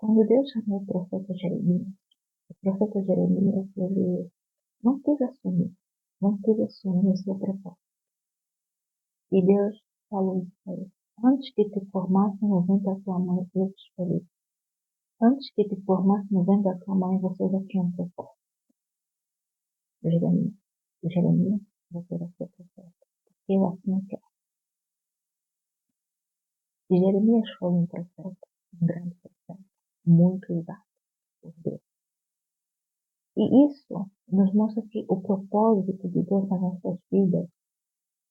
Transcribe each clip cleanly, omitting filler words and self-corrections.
Quando Deus chamou o profeta Jeremias, ele não quis assumir o seu propósito. E Deus falou isso para ele: antes que te formasse no ventre da tua mãe, eu te escolhi. Antes que te formasse no ventre da tua mãe, você já tinha um propósito. Jeremias, você vai ser profeta. Eu assim quero. E Jeremias foi um profeta, um grande profeta, muito usado por Deus. E isso nos mostra que o propósito de Deus nas nossas vidas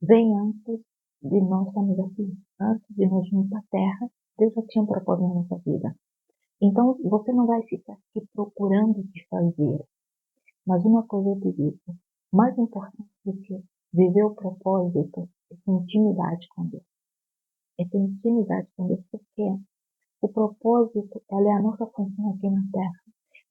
vem antes de nós estarmos aqui. Antes de nós irmos para a terra, Deus já tinha um propósito na nossa vida. Então, você não vai ficar aqui procurando o que fazer. Mas uma coisa eu te digo, mais importante do que viver o propósito é ter intimidade com Deus. É ter intimidade com Deus, porque o propósito, ela é a nossa função aqui na Terra.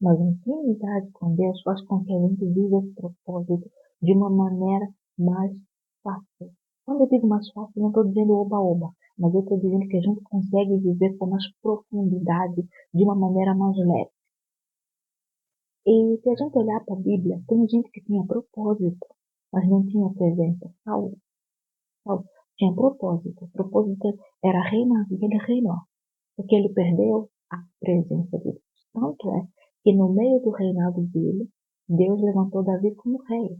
Mas a intimidade com Deus faz com que a gente viva esse propósito de uma maneira mais fácil. Quando eu digo mais fácil, não estou dizendo oba-oba, mas eu estou dizendo que a gente consegue viver com mais profundidade, de uma maneira mais leve. E se a gente olhar para a Bíblia, tem gente que tinha propósito, mas não tinha presença. Saulo tinha propósito. O propósito era reinar, e ele reinou, porque ele perdeu a presença de Deus. Tanto é que no meio do reinado dele, Deus levantou Davi como rei.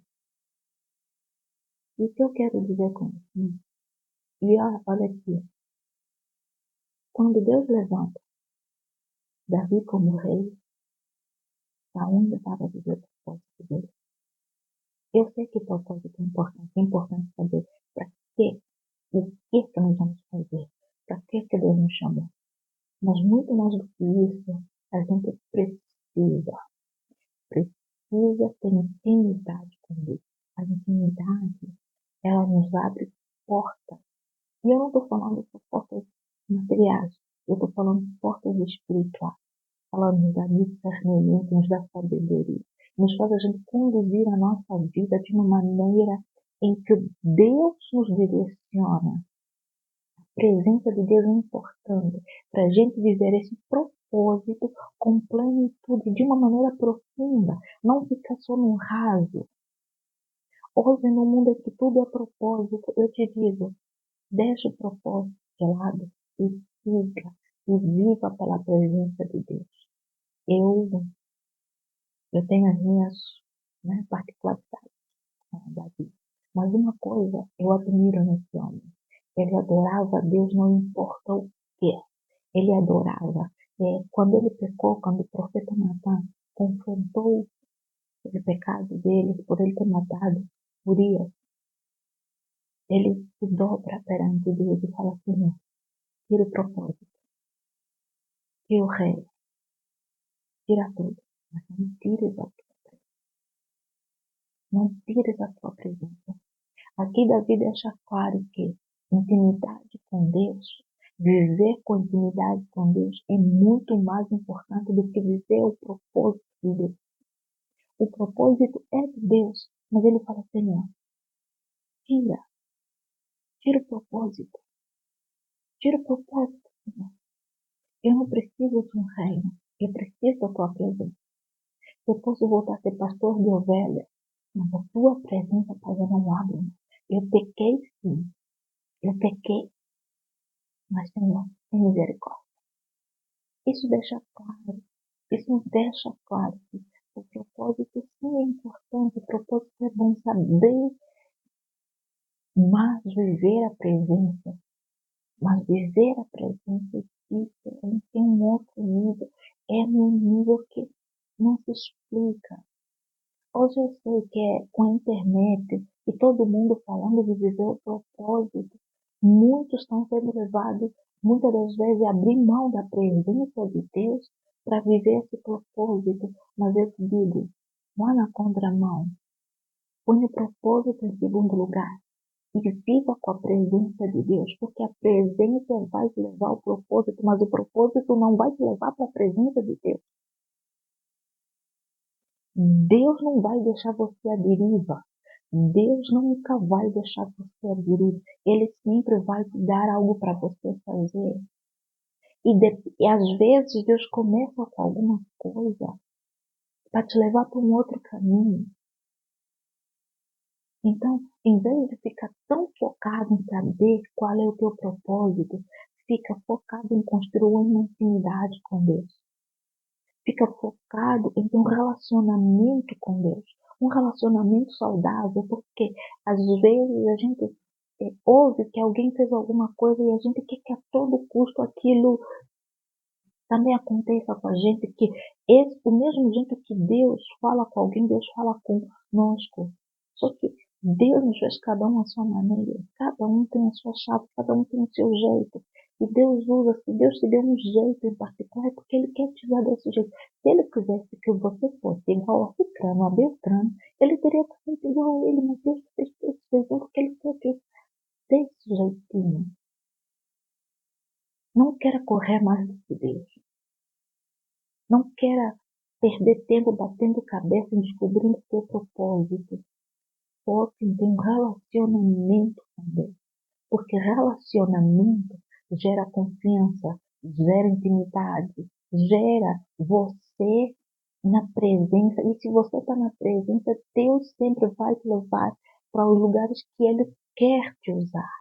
E o que eu quero dizer com isso? E olha aqui, quando Deus levanta Davi como rei, aonde estava a viver o propósito dele? Eu sei que o propósito é importante saber para quê, o que nós vamos fazer, para que Deus nos chamou. Mas muito mais do que isso, a gente precisa ter intimidade com Deus. A intimidade, ela nos abre portas. E eu não estou falando de portas materiais, eu estou falando de portas espirituais. Ela nos dá discernimento, nos dá sabedoria, nos faz a gente conduzir a nossa vida de uma maneira em que Deus nos direciona. A presença de Deus é importante para a gente viver esse propósito com plenitude, de uma maneira profunda, não ficar só no raso. Hoje, no mundo em que tudo é propósito, eu te digo, deixa o propósito de lado e siga e viva pela presença de Deus. Eu tenho as minhas particularidades da vida. Mas uma coisa eu admiro nesse homem. Ele adorava a Deus, não importa o que. Ele adorava. Quando ele pecou, quando o profeta Natan confrontou o pecado dele, por ele ter matado Urias, ele se dobra perante Deus e fala assim: tira o propósito, tira o rei, tira tudo, mas não tires a tua presença. Não tires a tua presença. Aqui Davi deixa claro que intimidade com Deus, viver com intimidade com Deus é muito mais importante do que viver o propósito de Deus. O propósito é de Deus, mas ele fala: Senhor, tira o propósito. Tira o propósito, Senhor. Eu não preciso de um reino, eu preciso da tua presença. Eu posso voltar a ser pastor de ovelhas, mas a tua presença, Pai, eu não abro. Eu pequei sim, eu pequei, mas Senhor, tem misericórdia. Isso nos deixa claro que o propósito sim é importante, o propósito é bom saber, mas viver a presença disso tem um outro nível, é um nível que não se explica. Hoje eu sei que com a internet e todo mundo falando de viver o propósito, muitos estão sendo levados, muitas das vezes, a abrir mão da presença de Deus para viver esse propósito. Mas eu te digo, vá na contramão. Põe o propósito em segundo lugar e viva com a presença de Deus, porque a presença vai te levar ao propósito, mas o propósito não vai te levar para a presença de Deus. Deus não vai deixar você à deriva. Deus nunca vai deixar você à deriva. Ele sempre vai te dar algo para você fazer. E às vezes Deus começa com alguma coisa para te levar para um outro caminho. Então, em vez de ficar tão focado em saber qual é o teu propósito, fica focado em construir uma intimidade com Deus. Fica focado em ter um relacionamento com Deus. Um relacionamento saudável, porque às vezes a gente ouve que alguém fez alguma coisa e a gente quer que a todo custo aquilo também aconteça com a gente, que o mesmo jeito que Deus fala com alguém, Deus fala conosco. Só que Deus nos fez cada um à sua maneira, cada um tem a sua chave, cada um tem o seu jeito. E Deus usa, se Deus te deu um jeito em particular, é porque Ele quer te dar desse jeito. Se Ele quisesse que você fosse igual a Cicrano, a Beltrano, Ele teria feito igual a ele, mas Deus fez desse jeito, porque Ele quer que desse jeitinho. Não queira correr mais do que Deus. Não queira perder tempo batendo cabeça e descobrindo o seu propósito. Foque em ter um relacionamento com Deus. Porque relacionamento gera confiança, gera intimidade, gera você na presença. E se você está na presença, Deus sempre vai te levar para os lugares que Ele quer te usar.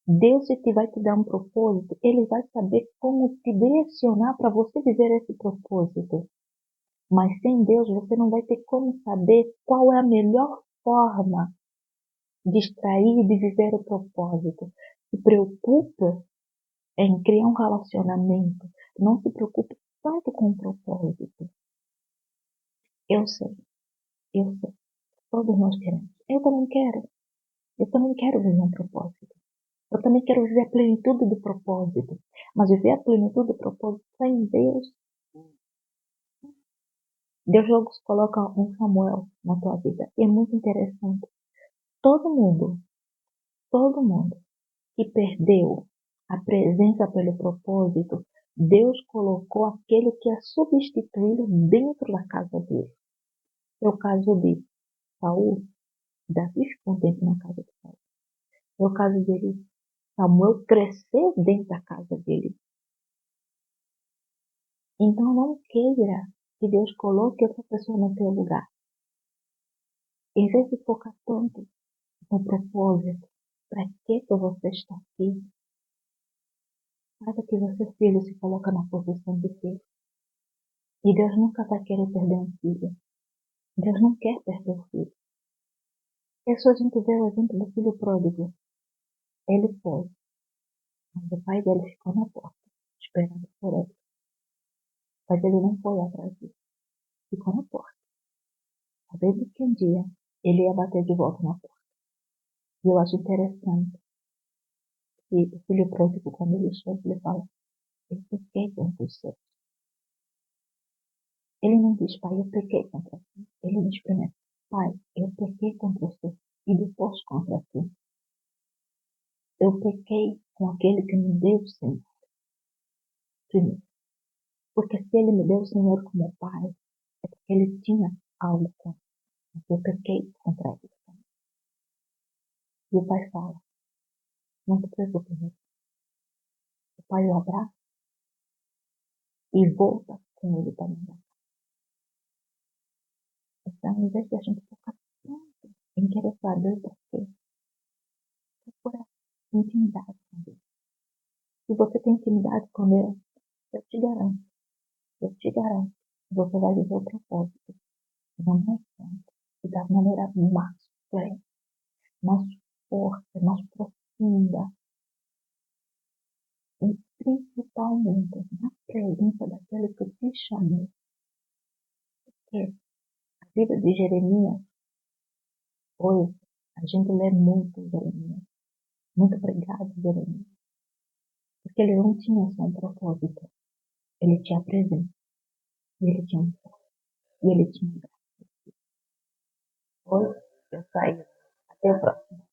Deus, se vai te dar um propósito, Ele vai saber como te direcionar para você viver esse propósito. Mas sem Deus, você não vai ter como saber qual é a melhor forma de extrair e de viver o propósito. Se preocupe em criar um relacionamento. Não se preocupe tanto com o propósito. Eu sei. Todos nós queremos. Eu também quero. Eu também quero viver um propósito. Eu também quero viver a plenitude do propósito. Mas viver a plenitude do propósito sem Deus. Deus logo coloca um Samuel na tua vida. E é muito interessante. Todo mundo que perdeu a presença pelo propósito, Deus colocou aquele que é substituído dentro da casa dele. É o caso de Saul. Davi ficou um tempo na casa de Saul. É o caso dele. Samuel cresceu dentro da casa dele. Então não queira que Deus coloque essa pessoa no teu lugar. Em vez de focar tanto no propósito, para que você está aqui? Saiba que você, filho, se coloca na posição de filho. E Deus nunca vai querer perder um filho. Deus não quer perder o filho. É só a gente ver o exemplo do filho pródigo. Ele foi, mas o pai dele ficou na porta, esperando por ele. Mas ele não foi atrás dele. Ficou na porta. Sabendo que um dia ele ia bater de volta na porta. E eu acho interessante que o filho pródigo, quando ele chega, ele fala, eu pequei contra os seus. Ele não diz, pai, eu pequei contra ti. Ele diz primeiro, pai, eu pequei contra você e depois contra ti. Eu pequei com aquele que me deu o Senhor. Primeiro. Porque se ele me deu o Senhor como pai, é porque ele tinha algo contra mim. Eu pequei contra ele. E o pai fala, não te preocupe, meu. O pai o abraça e volta com ele para mim. Então, em vez de a gente focar tanto em querer saber por quê, procura intimidade com Deus. Se você tem intimidade com Deus, eu te garanto, que você vai viver o propósito. Não mais tanto. E da maneira mais plena, mais forte, mais profunda. E principalmente na presença daquele que te chamou. Porque a vida de Jeremias, hoje, a gente lê muito Jeremias. Muito obrigado, Jeremias. Porque ele não tinha só um propósito. Ele tinha presença. E ele tinha um foco. E ele tinha um graça. Hoje, eu saio. Até o próximo.